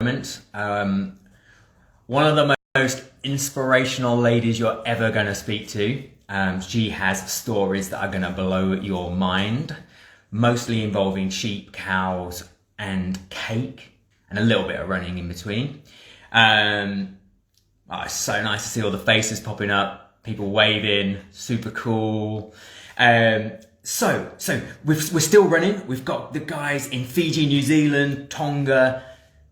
moment. One of the most inspirational ladies you're ever going to speak to. She has stories that are going to blow your mind, mostly involving sheep, cows, and cake, and a little bit of running in between. It's so nice to see all the faces popping up, people waving, super cool. So we're still running. We've got the guys in Fiji, New Zealand, Tonga.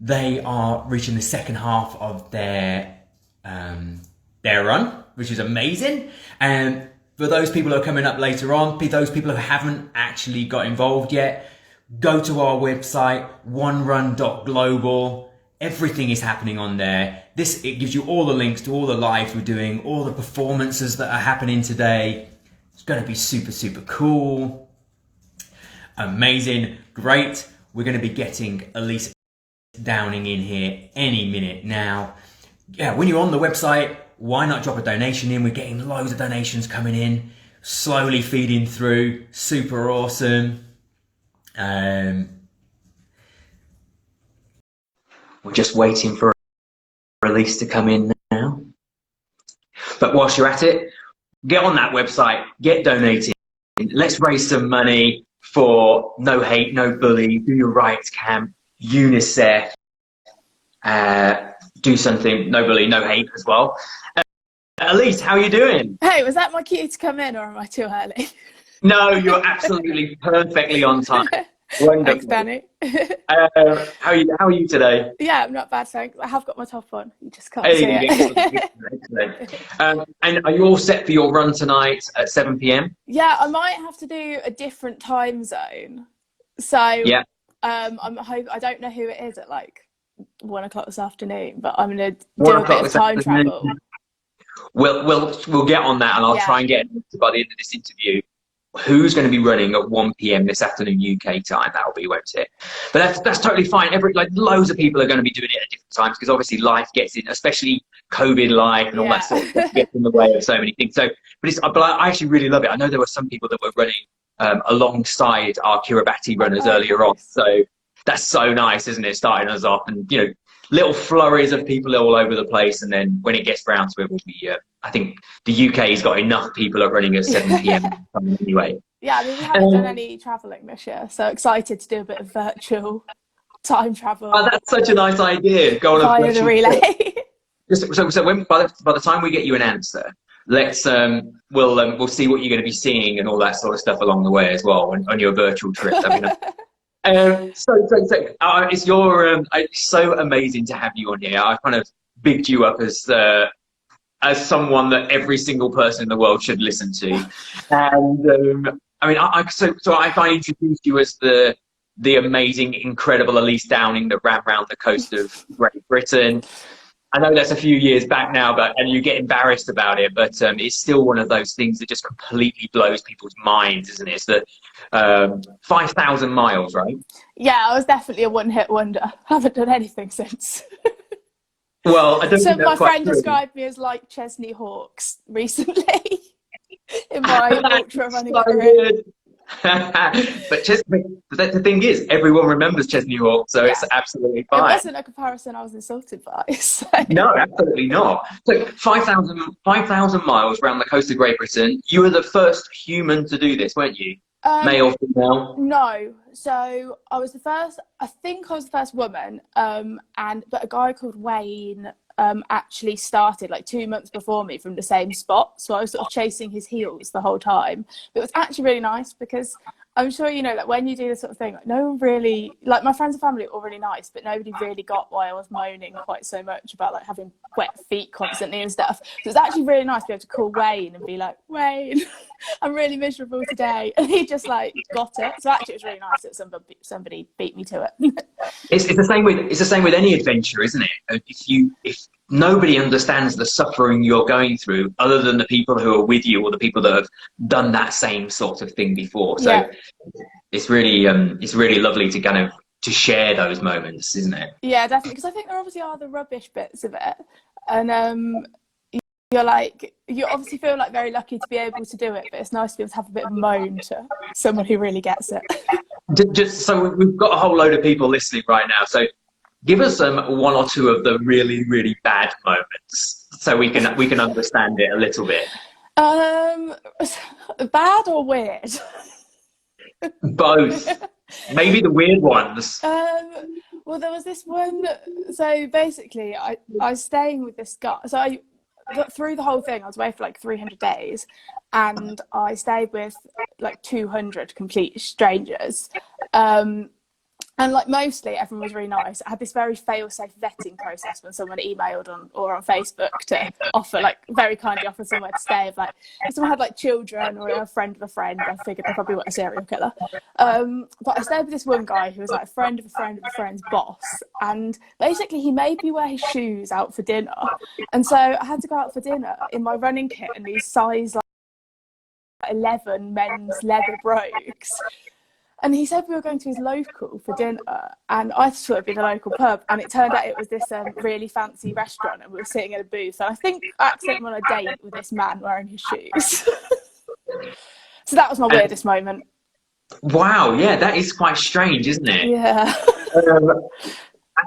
They are reaching the second half of their run, which is amazing. And for those people who are coming up later on, those people who haven't actually got involved yet, go to our website, onerun.global. Everything is happening on there. It gives you all the links to all the lives we're doing, all the performances that are happening today. It's going to be super, super cool. Amazing. Great. We're going to be getting Elise Downing in here any minute now. Yeah, when you're on the website, why not drop a donation in? We're getting loads of donations coming in, slowly feeding through. Super awesome. We're just waiting for Elise to come in now. But whilst you're at it, get on that website, get donating. Let's raise some money for No Hate, No Bully, Do Your Rights Camp, UNICEF, do something, No Bully, No Hate as well. Elise, how are you doing? Hey, was that my cue to come in, or am I too early? No, you're absolutely perfectly on time. Wonderful. Thanks, Danny. How are you today? Yeah, I'm not bad, thanks. I have got my top on. You just can't Hey, see it. excellent. And are you all set for your run tonight at 7 p.m? Yeah, I might have to do a different time zone. So yeah. I don't know who it is at like 1 o'clock this afternoon, but I'm gonna do a bit of time travel. We'll get on that, and I'll try and get by the end of this interview who's going to be running at 1 p.m. this afternoon UK time. That'll be, won't it? But that's totally fine. Loads of people are going to be doing it at different times because obviously life gets in, especially COVID life and all that sort of stuff gets in the way of so many things. But I actually really love it. I know there were some people that were running alongside our Kiribati runners earlier on. So that's so nice, isn't it? Starting us off, and little flurries of people all over the place, and then when it gets round to it, we'll be. I think the UK's got enough people are running at 7 p.m. anyway. Yeah, I mean, we haven't done any travelling this year, so excited to do a bit of virtual time travel. Oh, that's such a nice idea. Go on via the relay. So when, by the time we get you an answer, let's we'll see what you're going to be seeing and all that sort of stuff along the way as well on your virtual trip. It's so amazing to have you on here. I kind of bigged you up as someone that every single person in the world should listen to. And I introduced you as the amazing, incredible Elise Downing that ran around the coast of Great Britain. I know that's a few years back now, and you get embarrassed about it, but it's still one of those things that just completely blows people's minds, isn't it? It's the 5,000 miles, right? Yeah, I was definitely a one-hit wonder. I haven't done anything since. Well, I don't think that's my friend true. Described me as like Chesney Hawkes recently in my ultra running career. But the thing is, everyone remembers Chesney Hawkes, so it's absolutely fine. It wasn't a comparison I was insulted by. So. No, absolutely not. So 5,000 miles around the coast of Great Britain. You were the first human to do this, weren't you? Male or female? No. So I was the first. I think I was the first woman. But a guy called Wayne actually started like 2 months before me from the same spot. So I was sort of chasing his heels the whole time. But it was actually really nice because I'm sure when you do this sort of thing, no one really, my friends and family are all really nice, but nobody really got why I was moaning quite so much about having wet feet constantly and stuff. So it's actually really nice to be able to call Wayne and be like, Wayne, I'm really miserable today, and he just got it. So actually, it was really nice that somebody beat me to it. It's the same with any adventure, isn't it? If nobody understands the suffering you're going through, other than the people who are with you or the people that have done that same sort of thing before. So it's really lovely to kind of to share those moments, isn't it? Yeah, definitely, because I think there obviously are the rubbish bits of it, and you obviously feel very lucky to be able to do it, but it's nice to be able to have a bit of moan to someone who really gets it. Just so we've got a whole load of people listening right now, so Give us one or two of the really, really bad moments so we can understand it a little bit. Um, Bad or weird? Both. Maybe the weird ones. Well, there was this one. So basically, I was staying with this guy. So through the whole thing, I was away for like 300 days, and I stayed with like 200 complete strangers. And like mostly everyone was really nice. I had this very fail-safe vetting process when someone emailed on Facebook to offer, like very kindly offer somewhere to stay. If like if someone had like children or a friend of a friend, I figured they probably weren't a serial killer. But I stayed with this one guy who was like a friend of a friend of a friend's boss, and basically he made me wear his shoes out for dinner. And so I had to go out for dinner in my running kit and these size like 11 men's leather brogues. And he said we were going to his local for dinner, and I thought it'd be the local pub, and it turned out it was this really fancy restaurant, and we were sitting in a booth, and I think I accidentally went on a date with this man wearing his shoes. So that was my weirdest moment. Wow, yeah, that is quite strange, isn't it? Yeah. Um,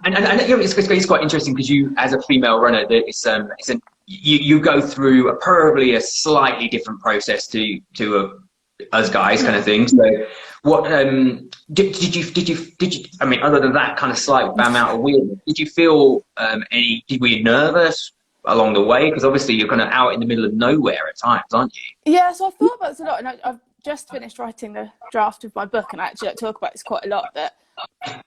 and you know, it's quite interesting because you, as a female runner, that you go through probably a slightly different process to us guys, kind of thing. So, what did you? I mean, other than that kind of slight amount of weirdness, did you feel were you nervous along the way? Because obviously you're kind of out in the middle of nowhere at times, aren't you? Yeah, so I've thought about this a lot, and I've just finished writing the draft of my book, and I actually talk about this quite a lot. That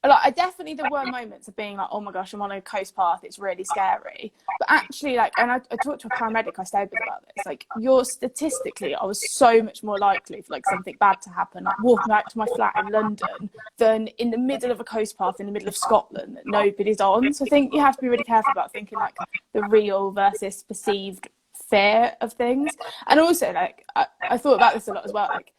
I definitely, there were moments of being like, oh my gosh, I'm on a coast path, it's really scary. But actually, like, and I talked to a paramedic I stayed with about this, like, statistically, I was so much more likely for like something bad to happen, like walking back to my flat in London, than in the middle of a coast path in the middle of Scotland that nobody's on. So I think you have to be really careful about thinking like the real versus perceived fear of things. And also, like, I thought about this a lot as well, like,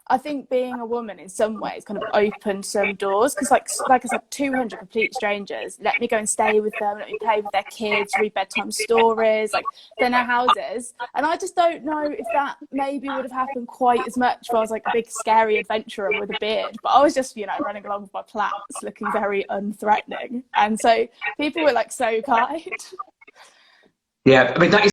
I think being a woman in some ways kind of opened some doors, because like I said, 200 complete strangers let me go and stay with them, let me play with their kids, read bedtime stories, like they're in their houses, and I just don't know if that maybe would have happened quite as much if I was like a big scary adventurer with a beard. But I was just, you know, running along with my plaits looking very unthreatening, and so people were like so kind. Yeah, I mean that is.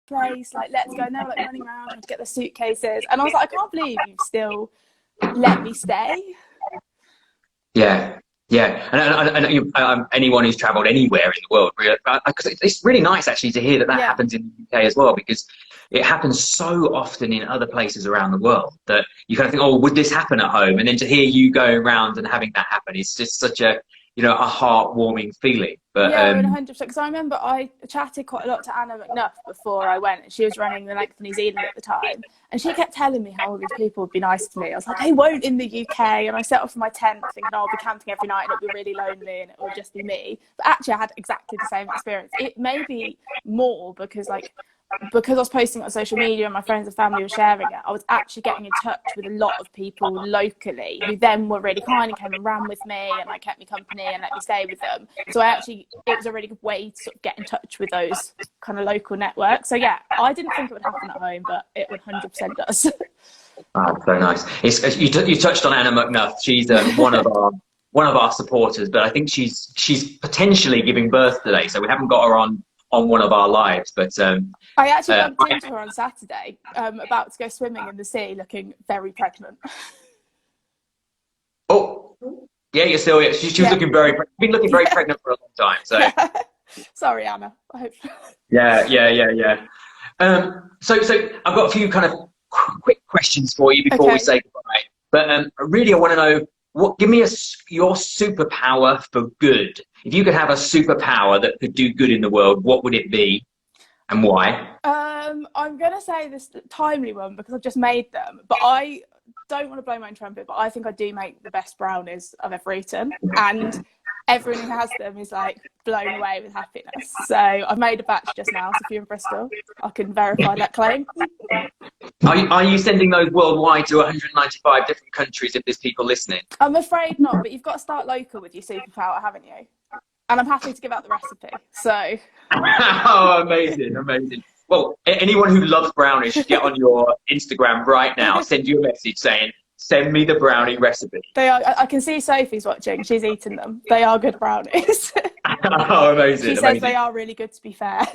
Place, like, let's go. And they were like running around trying to get their suitcases, and I was like, I can't believe you've still let me stay. Yeah, yeah, and anyone who's travelled anywhere in the world, really, because it's really nice actually to hear that Yeah. happens in the UK as well, because it happens so often in other places around the world that you kind of think, oh, would this happen at home? And then to hear you going around and having that happen is just such a, you know, a heartwarming feeling. But Yeah, and 100%. Because I remember I chatted quite a lot to Anna McNuff before I went, and she was running the length of New Zealand at the time, and she kept telling me how all these people would be nice to me. I was like, they won't in the UK. And I set off in my tent thinking, oh, I'll be camping every night and it'll be really lonely and it will just be me. But actually I had exactly the same experience. It may be more because I was posting it on social media and my friends and family were sharing it, I was actually getting in touch with a lot of people locally who then were really kind and came and ran with me and like kept me company and let me stay with them. So it was a really good way to sort of get in touch with those kind of local networks. So yeah, I didn't think it would happen at home, but it 100% does. oh, so nice. You touched on Anna McNuff. She's one of our supporters, but I think she's potentially giving birth today, so we haven't got her on one of our lives. But I actually bumped into her on Saturday, about to go swimming in the sea, looking very pregnant. Oh, yeah, you're still here. She was looking been looking very pregnant for a long time. So sorry, Anna. I hope. yeah. So I've got a few kind of quick questions for you before we say goodbye. But really, I want to know give me your superpower for good. If you could have a superpower that could do good in the world, what would it be, and why? I'm gonna say this timely one because I've just made them, but I don't want to blow my own trumpet, but I think I do make the best brownies I've ever eaten, and everyone who has them is like blown away with happiness. So I've made a batch just now. So if you're in Bristol, I can verify that claim. Are you sending those worldwide to 195 different countries if there's people listening? I'm afraid not, but you've got to start local with your superpower, haven't you? And I'm happy to give out the recipe. So. Oh, amazing, amazing. Well, anyone who loves brownies should get on your Instagram right now. Send you a message saying, send me the brownie recipe. They are. I can see Sophie's watching. She's eaten them. They are good brownies. Oh, amazing. She says they are really good, to be fair.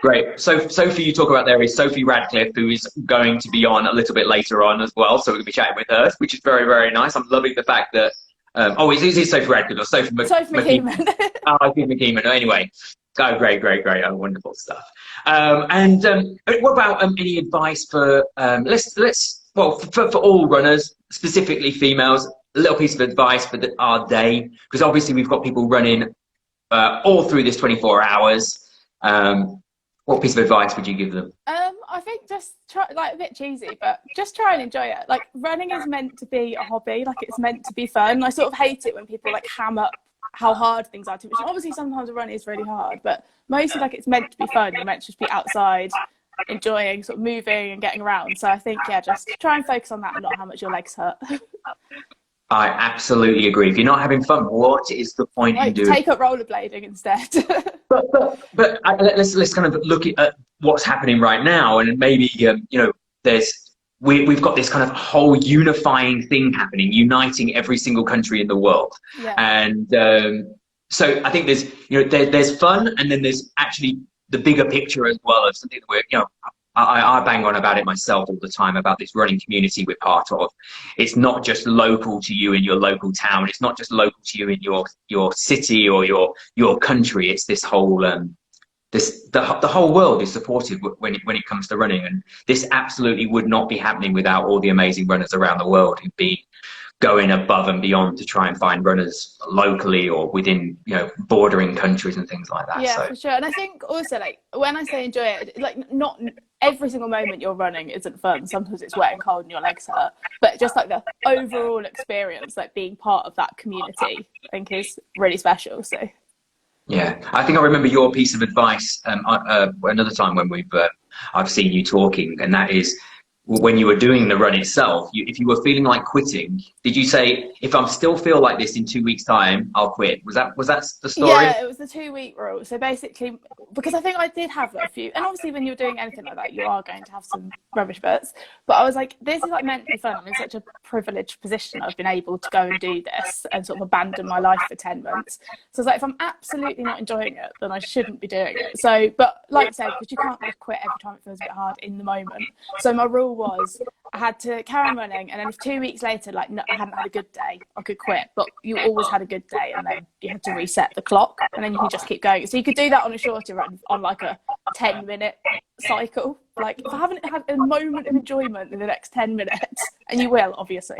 Great. So Sophie, you talk about there is Sophie Radcliffe, who is going to be on a little bit later on as well. So we're going to be chatting with her, which is very, very nice. I'm loving the fact that, is it Sophie Radcliffe or Sophie McKeeman? Oh, Sophie McKeeman. Anyway. Oh, great. Oh, wonderful stuff. What about any advice for, for all runners, specifically females, a little piece of advice for our day? Because obviously we've got people running all through this 24 hours. What piece of advice would you give them? I think just try, like a bit cheesy, but just try and enjoy it. Like running is meant to be a hobby, like it's meant to be fun. I sort of hate it when people like ham up how hard things are to me. Obviously sometimes a run is really hard, but mostly like it's meant to be fun. You're meant to just be outside, enjoying, sort of moving and getting around. So I think, yeah, just try and focus on that and not how much your legs hurt. I absolutely agree. If you're not having fun, what is the point in doing? Take up rollerblading instead. but let's kind of look at what's happening right now, and maybe we've got this kind of whole unifying thing happening, uniting every single country in the world. Yeah. And so I think there's fun, and then there's actually the bigger picture as well of something that I bang on about it myself all the time, about this running community we're part of. It's not just local to you in your local town. It's not just local to you in your city or your country. It's this whole the whole world is supportive when it comes to running, and this absolutely would not be happening without all the amazing runners around the world who've been going above and beyond to try and find runners locally or within bordering countries and things like that. Yeah, for sure. And I think also, like, when I say enjoy it, like, not every single moment you're running isn't fun. Sometimes it's wet and cold and your legs hurt, but just like the overall experience, like being part of that community, I think is really special. So yeah, I think I remember your piece of advice another time when I've seen you talking, and that is when you were doing the run itself, if you were feeling like quitting, did you say, if I still feel like this in 2 weeks' time, I'll quit? Was that the story? Yeah, it was the 2-week rule. So basically, because I think I did have a few, and obviously when you're doing anything like that, you are going to have some rubbish bits. But I was like, this is like meant to be fun. I'm in such a privileged position. I've been able to go and do this and sort of abandon my life for 10 months. So it's like, if I'm absolutely not enjoying it, then I shouldn't be doing it. So, but like I said, because you can't just quit every time it feels a bit hard in the moment. So my rule was I had to carry on running, and then if 2 weeks later, like, no, I hadn't had a good day, I could quit. But you always had a good day, and then you had to reset the clock, and then you can just keep going. So you could do that on a shorter run, on like a 10-minute cycle. Like, if I haven't had a moment of enjoyment in the next 10 minutes, and you will, obviously.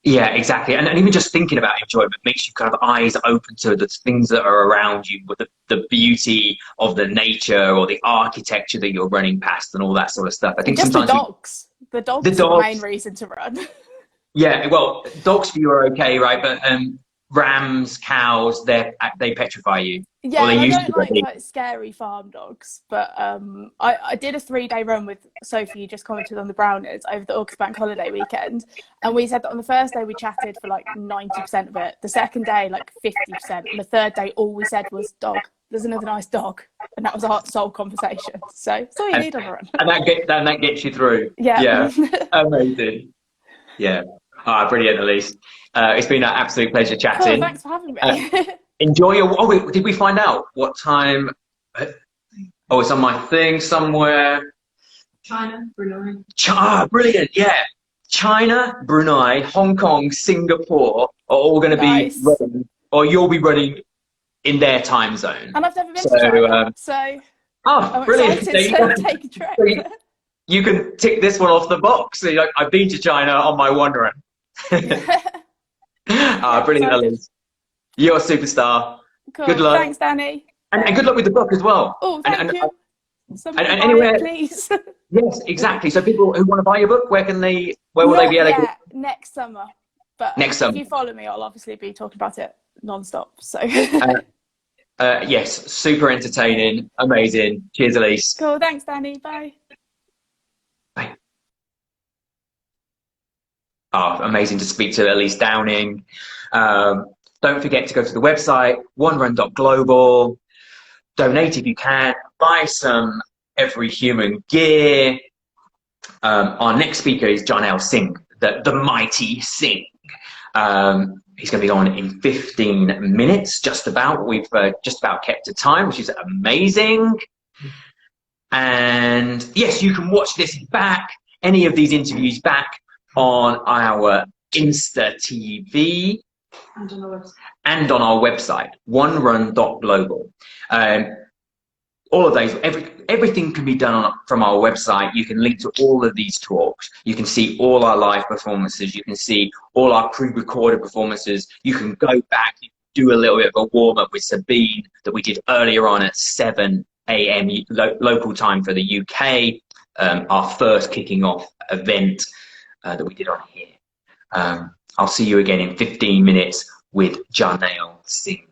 Yeah, exactly. And even just thinking about enjoyment makes you kind of eyes open to the things that are around you, with the beauty of the nature or the architecture that you're running past and all that sort of stuff. I think just sometimes the dogs are the main reason to run. Yeah, well, dogs for you are okay, right? But rams, cows, they petrify you. Yeah, I don't like scary farm dogs, but I did a 3-day run with Sophie, who just commented on the brownies, over the August Bank holiday weekend, and we said that on the first day we chatted for like 90% of it, the second day like 50%, and the third day all we said was dog. There's another nice dog, and that was our sole conversation. So that's all you need on a run. And that gets you through. Yeah. Amazing. Yeah. Brilliant, Elise. It's been an absolute pleasure chatting. Cool, thanks for having me. Enjoy your... Oh, wait, did we find out what time? Oh, it's on my thing somewhere. China, Brunei. Brilliant, yeah. China, Brunei, Hong Kong, Singapore are all going to be running, or you'll be running in their time zone. And I've never been to China, so I'm brilliant. excited to take a trip. You can tick this one off the box. So I've been to China on my one run. Brilliant, Elise. You're a superstar. Cool. Good luck. Thanks, Danny. And good luck with the book as well. Oh, thank you. And anywhere, please. Yes, exactly. So people who want to buy your book, where will they be able to? Next summer. But next summer. If you follow me, I'll obviously be talking about it non-stop. So Yes, super entertaining, amazing. Cheers, Elise. cool. Thanks, Danny. Bye. Bye. Oh, amazing to speak to Elise Downing. Don't forget to go to the website, onerun.global. Donate if you can. Buy some Every Human gear. Our next speaker is Jarnail Singh, the mighty Singh. He's going to be on in 15 minutes, just about. We've just about kept to time, which is amazing. And yes, you can watch this back, any of these interviews back on our Insta TV and on our website, onerun.global. All of those, everything can be done from our website. You can link to all of these talks. You can see all our live performances. You can see all our pre-recorded performances. You can go back, do a little bit of a warm-up with Sabine that we did earlier on at 7 a.m. Local time for the UK, our first kicking off event that we did on here. I'll see you again in 15 minutes with Jarnail Singh.